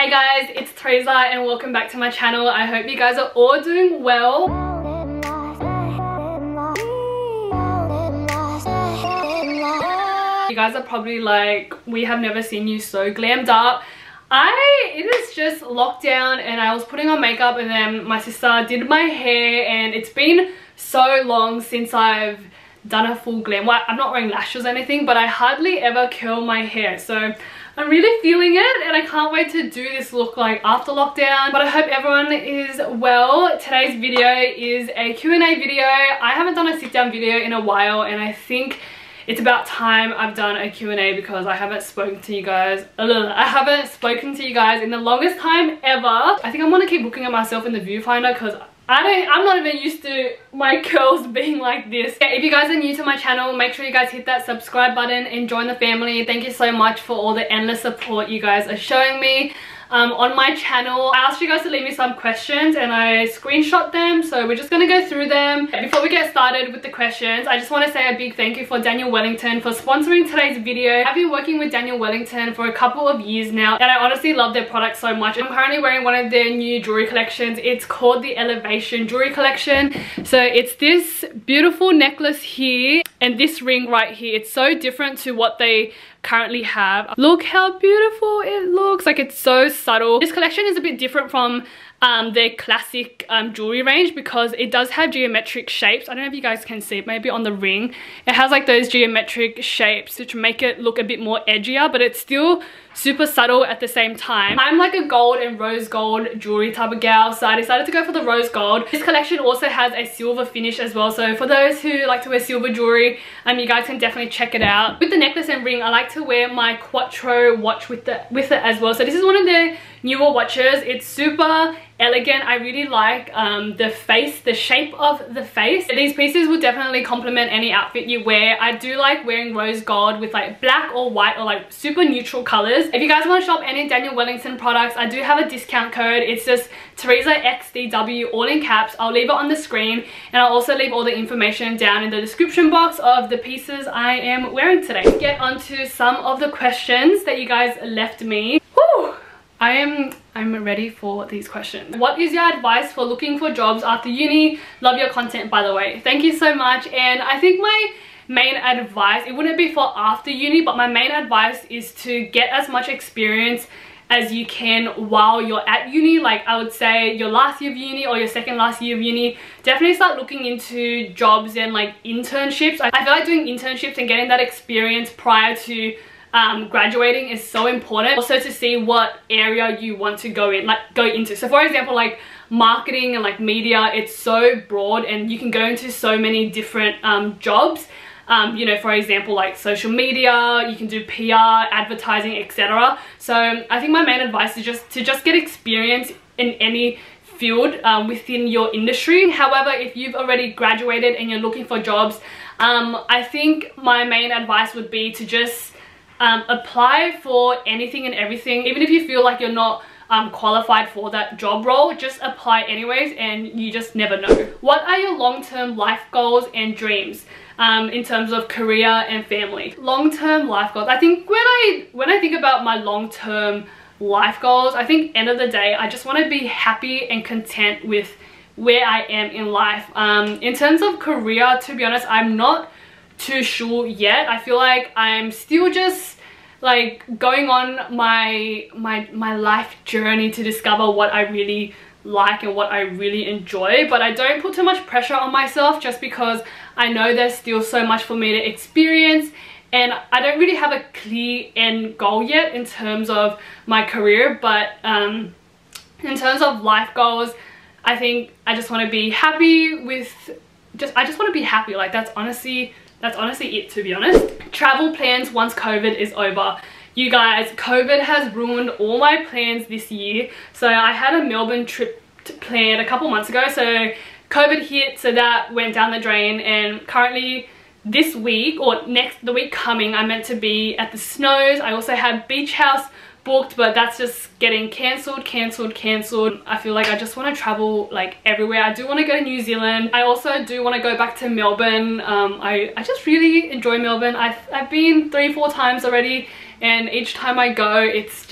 Hey guys, it's Theresa and welcome back to my channel. I hope you guys are all doing well. You guys are probably like, we have never seen you so glammed up. It is just lockdown and I was putting on makeup and then my sister did my hair and it's been so long since I've done a full glam. Well, I'm not wearing lashes or anything, but I hardly ever curl my hair, so I'm really feeling it and I can't wait to do this look like after lockdown. But I hope everyone is well. Today's video is a Q&A video. I haven't done a sit down video in a while and I think it's about time I've done a Q&A because I haven't spoken to you guys. I haven't spoken to you guys in the longest time ever. I think I'm gonna keep looking at myself in the viewfinder because I'm not even used to my curls being like this. Yeah, if you guys are new to my channel, make sure you guys hit that subscribe button and join the family. Thank you so much for all the endless support you guys are showing me on my channel. I asked you guys to leave me some questions and I screenshot them, so we're just gonna go through them. Before we get started with the questions, I just want to say a big thank you for Daniel Wellington for sponsoring today's video. I've been working with Daniel Wellington for a couple of years now and I honestly love their products so much. I'm currently wearing one of their new jewelry collections. It's called the Elevation Jewelry Collection. So it's this beautiful necklace here and this ring right here. It's so different to what they currently have. Look how beautiful it looks. Like, it's so subtle. This collection is a bit different from their classic jewelry range because it does have geometric shapes. I don't know if you guys can see it, maybe on the ring. It has like those geometric shapes which make it look a bit more edgier, but it's still super subtle at the same time. I'm like a gold and rose gold jewelry type of gal, so I decided to go for the rose gold. This collection also has a silver finish as well, so for those who like to wear silver jewelry, you guys can definitely check it out. With the necklace and ring, I like to wear my QUADRO watch with it as well. So this is one of their newer watches. It's super elegant. I really like the shape of the face. These pieces will definitely complement any outfit you wear. I do like wearing rose gold with like black or white or like super neutral colors. If you guys want to shop any Daniel Wellington products, I do have a discount code. It's just TheresaXDW, all in caps. I'll leave it on the screen and I'll also leave all the information down in the description box of the pieces I am wearing today. Let's get onto some of the questions that you guys left me. Whew! I'm ready for these questions. What is your advice for looking for jobs after uni? Love your content, by the way. Thank you so much. And I think my main advice, it wouldn't be for after uni, but my main advice is to get as much experience as you can while you're at uni. Like, I would say your last year of uni or your second last year of uni, definitely start looking into jobs and like internships. I feel like doing internships and getting that experience prior to graduating is so important. Also to see what area you want to go into. So for example, like marketing and like media, it's so broad and you can go into so many different jobs. You know, for example, like social media, you can do PR, advertising, etc. So I think my main advice is just to get experience in any field within your industry. However, if you've already graduated and you're looking for jobs, I think my main advice would be to just apply for anything and everything. Even if you feel like you're not qualified for that job role, just apply anyways and you just never know. What are your long-term life goals and dreams in terms of career and family? Long-term life goals. I think when I think about my long-term life goals, I think end of the day, I just want to be happy and content with where I am in life. In terms of career, to be honest, I'm not too sure yet. I feel like I'm still just like going on my life journey to discover what I really like and what I really enjoy, but I don't put too much pressure on myself just because I know there's still so much for me to experience and I don't really have a clear end goal yet in terms of my career. But in terms of life goals, I think I just want to be happy with I just want to be happy. Like, that's honestly it, to be honest. Travel plans once COVID is over. You guys, COVID has ruined all my plans this year. So I had a Melbourne trip planned a couple months ago. So COVID hit, so that went down the drain. And currently this week, or the week coming, I'm meant to be at the Snows. I also have Beach House booked, but that's just getting cancelled. I feel like I just want to travel like everywhere. I do want to go to New Zealand. I also do want to go back to Melbourne. I just really enjoy Melbourne. I've been 3-4 times already and each time I go, it's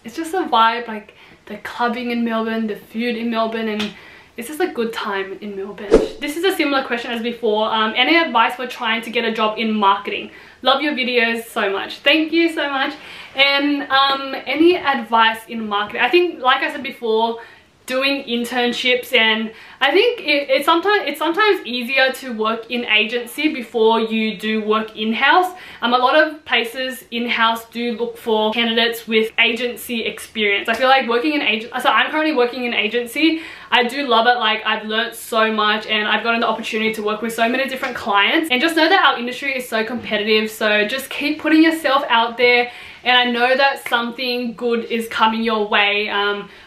it's just a vibe, like the clubbing in Melbourne, the food in Melbourne, and it's just a good time in Melbourne. This is a similar question as before. Any advice for trying to get a job in marketing? Love your videos so much. Thank you so much. And any advice in marketing? I think, like I said before, doing internships, and I think it's sometimes easier to work in agency before you do work in-house. A lot of places in-house do look for candidates with agency experience. I feel like working in agency, so I'm currently working in agency. I do love it. Like, I've learned so much and I've gotten the opportunity to work with so many different clients, and just know that our industry is so competitive, so just keep putting yourself out there. And I know that something good is coming your way.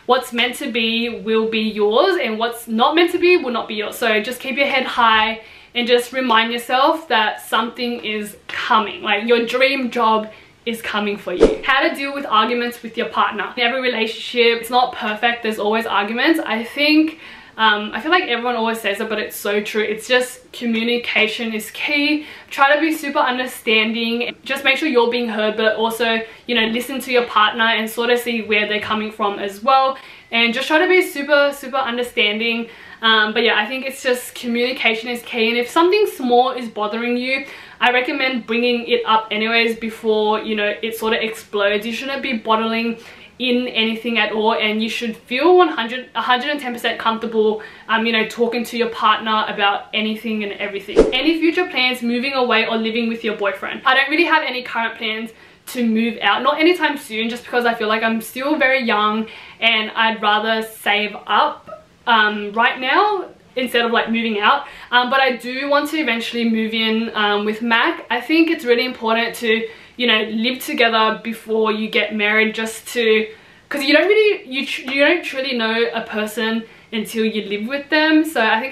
What's meant to be will be yours, and what's not meant to be will not be yours. So just keep your head high and just remind yourself that something is coming. Like, your dream job is coming for you. How to deal with arguments with your partner. In every relationship, it's not perfect. There's always arguments. I think I feel like everyone always says it, but it's so true. It's just communication is key. Try to be super understanding. Just make sure you're being heard, but also, you know, listen to your partner and sort of see where they're coming from as well. And just try to be super understanding. But yeah, I think it's just communication is key. And if something small is bothering you, I recommend bringing it up anyways before, you know, it sort of explodes. You shouldn't be bottling in anything at all, and you should feel 110% comfortable you know, talking to your partner about anything and everything. Any future plans moving away or living with your boyfriend? I don't really have any current plans to move out, not anytime soon, just because I feel like I'm still very young and I'd rather save up right now instead of like moving out. But I do want to eventually move in with Mac. I think it's really important to, you know, live together before you get married, just to, because you don't really, you don't truly know a person until you live with them. So I think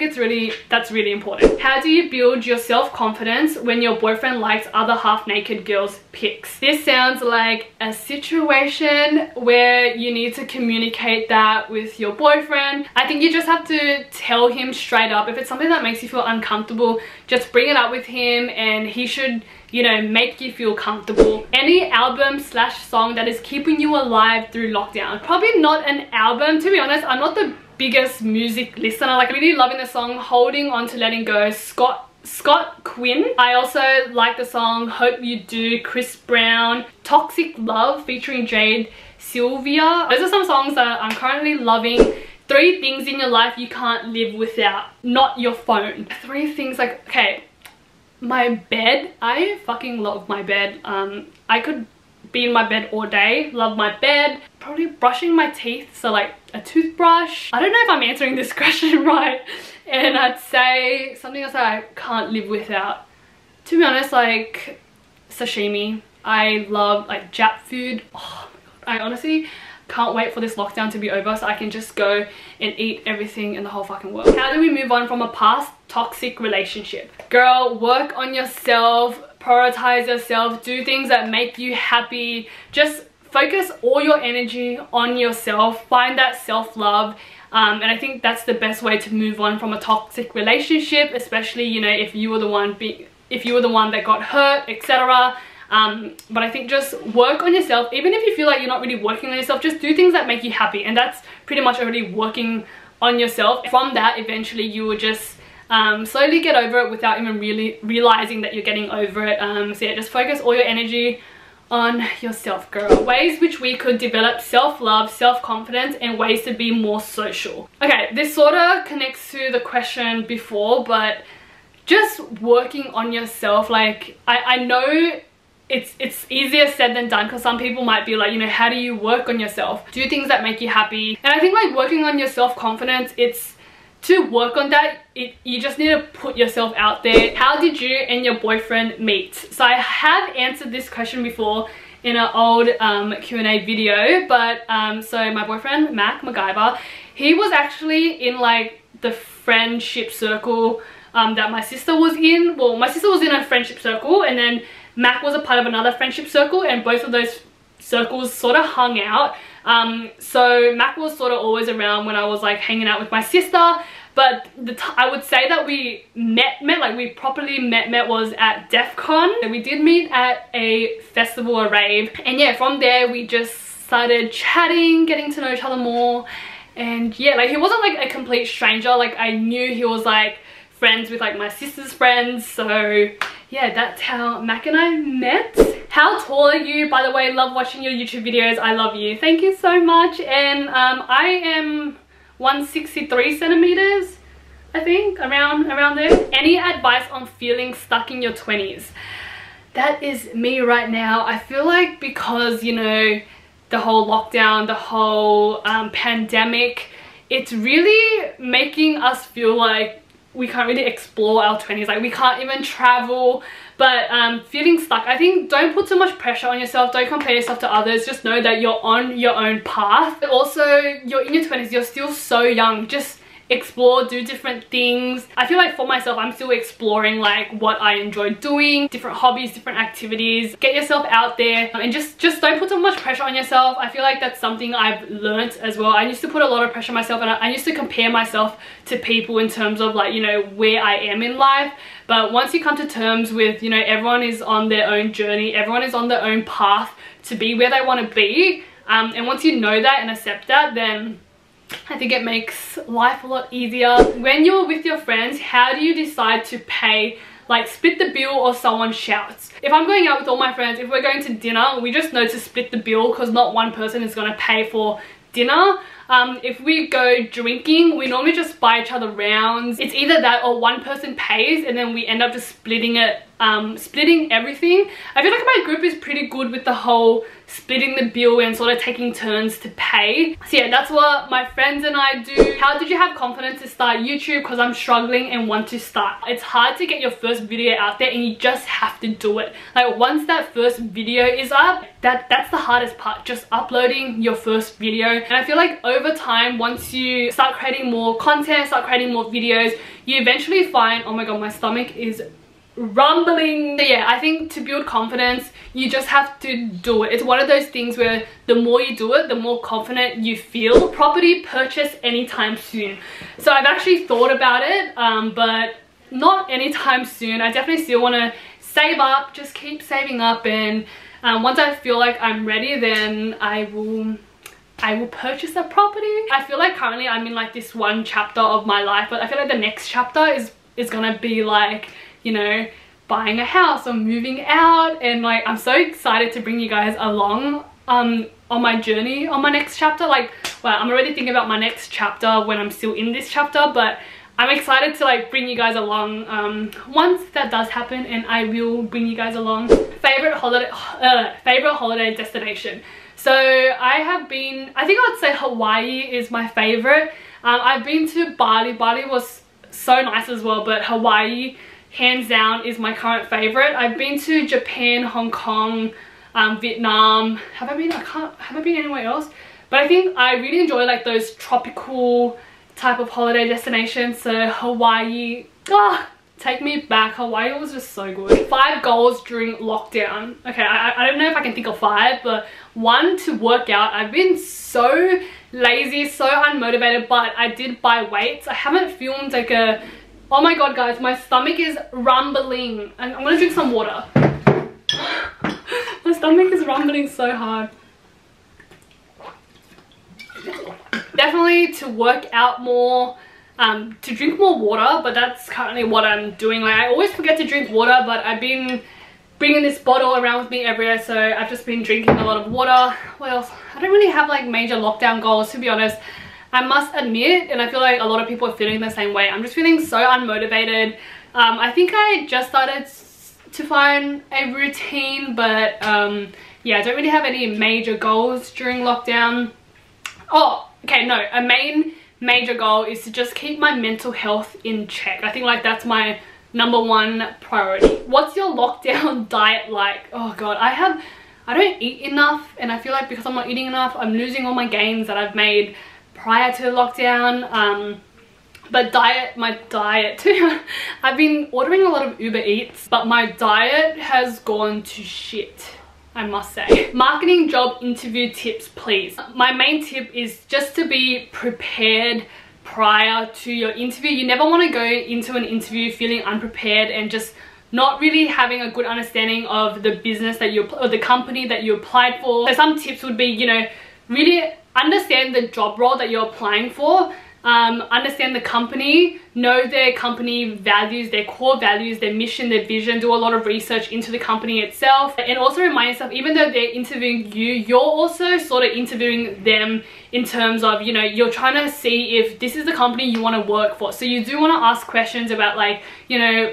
that's really important. How do you build your self-confidence when your boyfriend likes other half-naked girls' pics? This sounds like a situation where you need to communicate that with your boyfriend. I think you just have to tell him straight up. If it's something that makes you feel uncomfortable, just bring it up with him, and he should, you know, make you feel comfortable. Any album / song that is keeping you alive through lockdown? Probably not an album, to be honest. I'm not the biggest music listener. Like, I'm really loving the song Holding On to Letting Go, Scott Quinn. I also like the song Hope You Do, Chris Brown. Toxic Love featuring Jade Sylvia. Those are some songs that I'm currently loving. 3 things in your life you can't live without. Not your phone. 3 things, like, okay, my bed. I fucking love my bed. I could be in my bed all day. Love my bed. Probably brushing my teeth, so like a toothbrush. I don't know if I'm answering this question right. And I'd say something else that I can't live without, to be honest, like sashimi. I love like Jap food. Oh my god, I honestly can't wait for this lockdown to be over so I can just go and eat everything in the whole fucking world. How do we move on from a past toxic relationship? Girl, work on yourself, prioritize yourself, do things that make you happy. Just focus all your energy on yourself, find that self-love. And I think that's the best way to move on from a toxic relationship, especially, you know, if you were the one that got hurt, etc. But I think just work on yourself. Even if you feel like you're not really working on yourself, just do things that make you happy, and that's pretty much already working on yourself. From that, eventually you will just slowly get over it without even really realizing that you're getting over it. So yeah, just focus all your energy on yourself, girl. Ways which we could develop self-love, self-confidence, and ways to be more social. Okay, this sort of connects to the question before, but just working on yourself. Like, I know it's easier said than done, because some people might be like, you know, how do you work on yourself? Do things that make you happy. And I think like working on your self-confidence, it's to work on that, you just need to put yourself out there. How did you and your boyfriend meet? So I have answered this question before in an old Q&A video, but so my boyfriend, Mac MacGyver, he was actually in like the friendship circle that my sister was in. Well, my sister was in a friendship circle, and then Mac was a part of another friendship circle, and both of those circles sort of hung out. So Mac was sort of always around when I was like hanging out with my sister, but I would say that we met like we properly met was at DEF CON. And we did meet at a festival, a rave, and yeah, from there we just started chatting, getting to know each other more. And yeah, like he wasn't like a complete stranger. Like I knew he was like friends with like my sister's friends. So yeah, that's how Mac and I met. How tall are you? By the way, love watching your YouTube videos. I love you. Thank you so much. And I am 163 centimeters, I think, around there. Any advice on feeling stuck in your 20s? That is me right now. I feel like because, you know, the whole lockdown, the whole pandemic, it's really making us feel like we can't really explore our 20s. Like we can't even travel. But feeling stuck, I think don't put too much pressure on yourself. Don't compare yourself to others. Just know that you're on your own path. But also, you're in your 20s. You're still so young. Just explore, do different things. I feel like for myself, I'm still exploring like what I enjoy doing, different hobbies, different activities. Get yourself out there and just don't put too much pressure on yourself. I feel like that's something I've learnt as well. I used to put a lot of pressure on myself, and I used to compare myself to people in terms of like, you know, where I am in life. But once you come to terms with, you know, everyone is on their own journey, everyone is on their own path to be where they want to be, and once you know that and accept that, then I think it makes life a lot easier. When you're with your friends, how do you decide to pay? Like split the bill or someone shouts? If I'm going out with all my friends, if we're going to dinner, we just know to split the bill because not one person is going to pay for dinner. If we go drinking, we normally just buy each other rounds. It's either that or one person pays and then we end up just splitting it, splitting everything. I feel like my group is pretty good with the whole splitting the bill and sort of taking turns to pay. So yeah, that's what my friends and I do. How did you have confidence to start YouTube? Because I'm struggling and want to start. It's hard to get your first video out there and you just have to do it. Like once that first video is up, that's the hardest part, just uploading your first video. And I feel like over time, once you start creating more content, start creating more videos, you eventually find, oh my god, my stomach is rumbling. So yeah, I think to build confidence, you just have to do it. It's one of those things where the more you do it, the more confident you feel. Property purchase anytime soon. So I've actually thought about it, but not anytime soon. I definitely still want to save up, just keep saving up, and once I feel like I'm ready, then I will purchase a property. I feel like currently I'm in like this one chapter of my life, but I feel like the next chapter is gonna be like, you know, buying a house or moving out. And like I'm so excited to bring you guys along on my journey on my next chapter. Like, well, I'm already thinking about my next chapter when I'm still in this chapter, but I'm excited to like bring you guys along once that does happen, and I will bring you guys along. Favorite holiday destination. So I have been, I think I'd say Hawaii is my favorite. I've been to Bali. Bali was so nice as well, but Hawaii hands down is my current favorite. I've been to Japan, Hong Kong, Vietnam. Have I been anywhere else? But I think I really enjoy like those tropical type of holiday destinations. So Hawaii, take me back. Hawaii was just so good. 5 goals during lockdown. Okay, I don't know if I can think of 5, but 1, to work out. I've been so lazy, so unmotivated, but I did buy weights. I haven't filmed like a, oh my god guys, my stomach is rumbling. I'm gonna drink some water. My stomach is rumbling so hard. Definitely to work out more, to drink more water, but that's currently what I'm doing. Like I always forget to drink water, but I've been bringing this bottle around with me everywhere, so I've just been drinking a lot of water. What else? I don't really have like major lockdown goals, to be honest. I must admit, and I feel like a lot of people are feeling the same way, I'm just feeling so unmotivated. I think I just started to find a routine, but yeah, I don't really have any major goals during lockdown. Oh, okay, no, a major goal is to just keep my mental health in check. I think like that's my #1 priority. What's your lockdown diet like? Oh god, I don't eat enough, and I feel like because I'm not eating enough, I'm losing all my gains that I've made prior to lockdown. But my diet too. I've been ordering a lot of Uber Eats, but my diet has gone to shit, I must say. Marketing job interview tips, please. My main tip is just to be prepared prior to your interview. You never want to go into an interview feeling unprepared and just not really having a good understanding of the business that or the company that you applied for. So some tips would be, you know, really understand the job role that you're applying for. Understand the company, know their company values, their core values, their mission, their vision, do a lot of research into the company itself, and also remind yourself, even though they're interviewing you, you're also sort of interviewing them in terms of, you know, you're trying to see if this is the company you want to work for. So you do want to ask questions about, like, you know,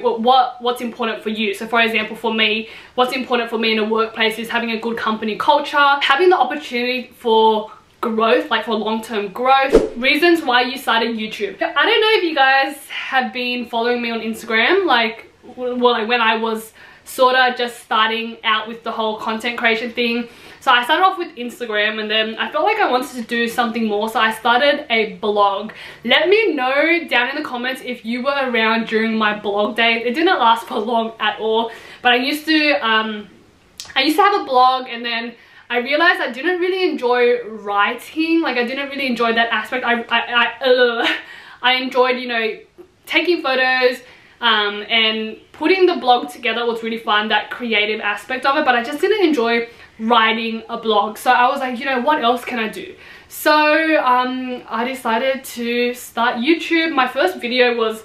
what's important for you. So for example, for me, what's important for me in a workplace is having a good company culture, having the opportunity for growth, like for long-term growth, reasons why you started YouTube. I don't know if you guys have been following me on Instagram, like, well, like when I was sort of just starting out with the whole content creation thing. So I started off with Instagram, and then I felt like I wanted to do something more, so I started a blog. Let me know down in the comments if you were around during my blog days. It didn't last for long at all, but I used to have a blog, and then I realized I didn't really enjoy writing. Like, I didn't really enjoy that aspect. I enjoyed, you know, taking photos and putting the blog together was really fun, that creative aspect of it, but I just didn't enjoy writing a blog. So I was like, you know, what else can I do? So I decided to start YouTube. My first video was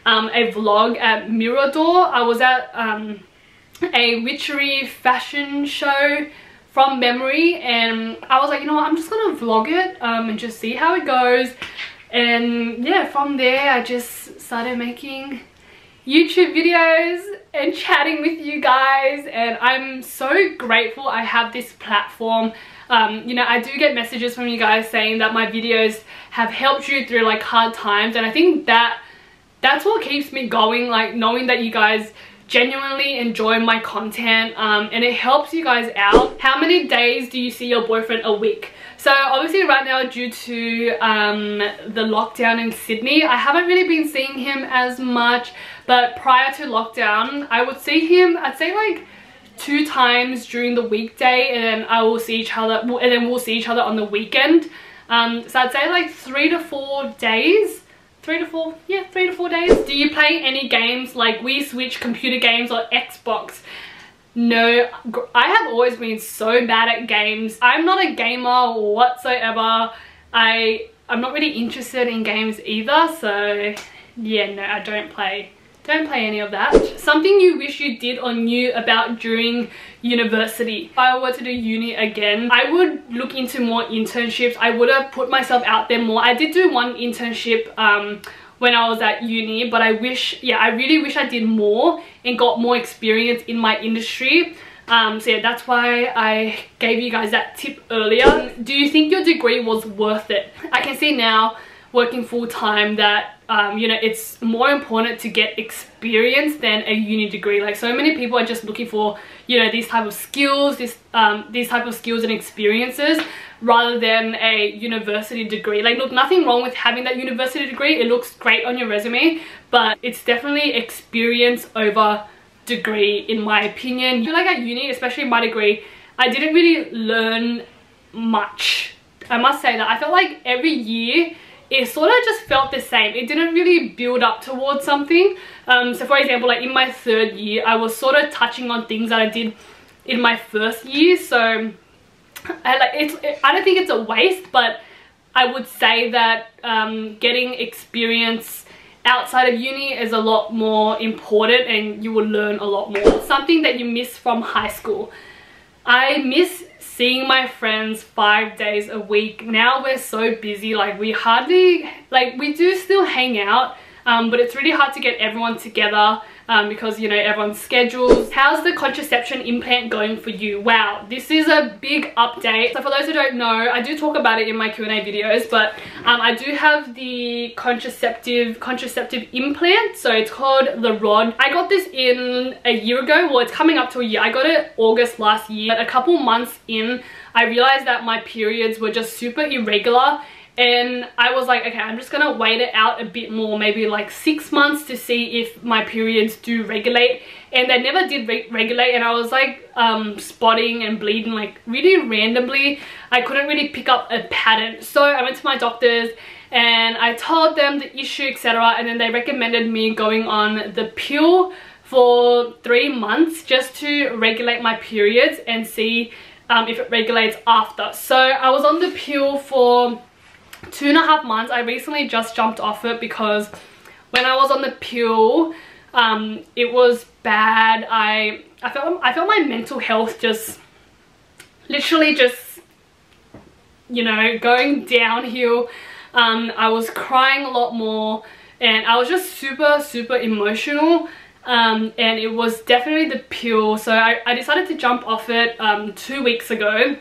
a vlog at Mirador. I was at a witchery fashion show from memory, and I was like, you know what, I'm just gonna vlog it and just see how it goes. And yeah, from there I just started making YouTube videos and chatting with you guys, and I'm so grateful I have this platform. You know, I do get messages from you guys saying that my videos have helped you through like hard times, and I think that's what keeps me going, like knowing that you guys genuinely enjoy my content, and it helps you guys out. How many days do you see your boyfriend a week? So obviously right now, due to the lockdown in Sydney, I haven't really been seeing him as much, but prior to lockdown I would see him, I'd say like 2 times during the weekday, and then I will see each other, and then we'll see each other on the weekend. So I'd say like 3 to 4 days. 3 to 4 days. Do you play any games like Wii, Switch, computer games, or Xbox? No, I have always been so bad at games. I'm not a gamer whatsoever. I'm not really interested in games either, so yeah, no, I don't play any of that. Something you wish you did or knew about during university. If I were to do uni again, I would look into more internships. I would have put myself out there more. I did do one internship when I was at uni, but I really wish I did more and got more experience in my industry. So yeah, that's why I gave you guys that tip earlier. Do you think your degree was worth it? I can see now, working full-time, that you know, it's more important to get experience than a uni degree. Like, so many people are just looking for, you know, these type of skills, these type of skills and experiences, rather than a university degree. Like, look, nothing wrong with having that university degree, it looks great on your resume, but it's definitely experience over degree, in my opinion. I feel like at uni, especially my degree, I didn't really learn much. I must say that I felt like every year it sort of just felt the same. It didn't really build up towards something. So for example, like in my 3rd year, I was sort of touching on things that I did in my 1st year. So I don't think it's a waste, but I would say that getting experience outside of uni is a lot more important, and you will learn a lot more. Something that you miss from high school. I miss seeing my friends 5 days a week. Now we're so busy, like we hardly, like we do still hang out, but it's really hard to get everyone together because, you know, everyone's schedules. How's the contraception implant going for you? Wow, this is a big update. So for those who don't know, I do talk about it in my Q&A videos, but I do have the contraceptive implant. So it's called the Rod. I got this in a year ago. Well, it's coming up to a year. I got it August last year. But a couple months in, I realized that my periods were just super irregular, and I was like, okay, I'm just gonna wait it out a bit more, maybe like 6 months, to see if my periods do regulate. And they never did regulate, and I was like spotting and bleeding like really randomly. I couldn't really pick up a pattern. So I went to my doctors and I told them the issue, etc., and then they recommended me going on the pill for 3 months just to regulate my periods and see if it regulates after. So I was on the pill for 2.5 months. I recently just jumped off it because when I was on the pill, it was bad. I felt my mental health just literally just, you know, going downhill. I was crying a lot more and I was just super emotional. And it was definitely the pill. So I decided to jump off it 2 weeks ago.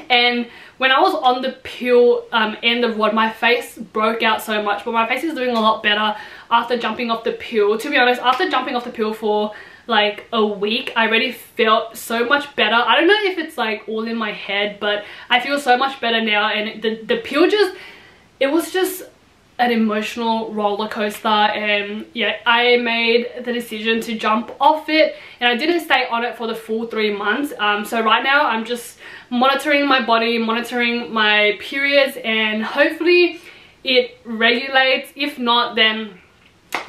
And when I was on the pill and the rod, my face broke out so much, but my face is doing a lot better after jumping off the pill. To be honest, after jumping off the pill for like a week, I already felt so much better. I don't know if it's like all in my head, but I feel so much better now. And the pill just, it was just an emotional roller coaster. And yeah, I made the decision to jump off it, and I didn't stay on it for the full 3 months. So right now I'm just monitoring my body, monitoring my periods, and hopefully it regulates. If not, then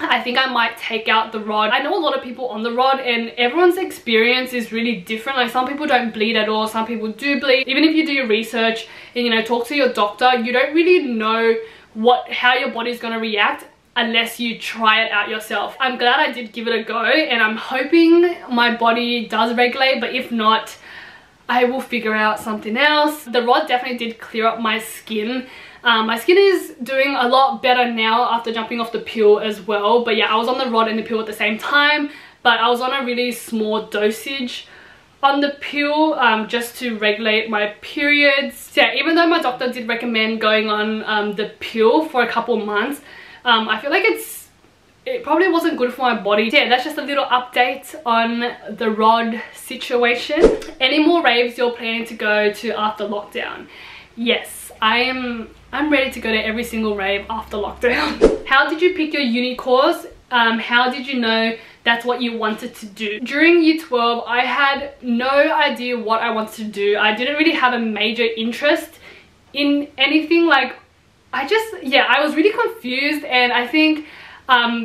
I think I might take out the rod. I know a lot of people on the rod and everyone's experience is really different. Like some people don't bleed at all, some people do bleed. Even if you do your research and, you know, talk to your doctor, you don't really know how your body's going to react unless you try it out yourself. I'm glad I did give it a go, and I'm hoping my body does regulate, but if not, I will figure out something else. The rod definitely did clear up my skin. My skin is doing a lot better now after jumping off the pill as well. But yeah, I was on the rod and the pill at the same time, but I was on a really small dosage on the pill just to regulate my periods. So yeah, even though my doctor did recommend going on the pill for a couple months, I feel like it probably wasn't good for my body. So yeah, that's just a little update on the rod situation. Any more raves you're planning to go to after lockdown? Yes, I'm ready to go to every single rave after lockdown. How did you pick your uni course? How did you know that's what you wanted to do? During year 12, I had no idea what I wanted to do. I didn't really have a major interest in anything. Like, I was really confused, and I think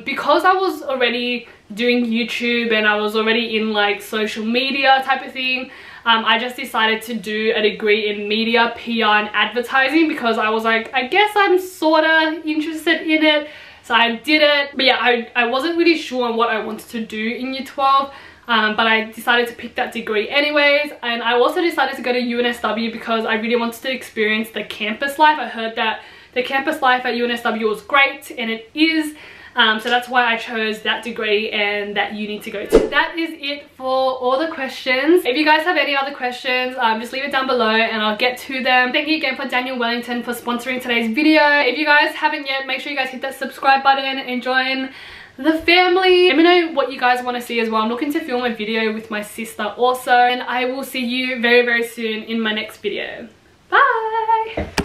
because I was already doing YouTube and I was already in like social media type of thing, I just decided to do a degree in media, PR and advertising because I was like, I guess I'm sorta interested in it. So I did it. But yeah, I wasn't really sure on what I wanted to do in year 12. But I decided to pick that degree anyways. And I also decided to go to UNSW because I really wanted to experience the campus life. I heard that the campus life at UNSW was great, and it is. So that's why I chose that degree and that uni to go to. That is it for all the questions. If you guys have any other questions, just leave it down below and I'll get to them. Thank you again for Daniel Wellington for sponsoring today's video. If you guys haven't yet, make sure you guys hit that subscribe button and join the family. Let me know what you guys want to see as well. I'm looking to film a video with my sister also, and I will see you very soon in my next video. Bye!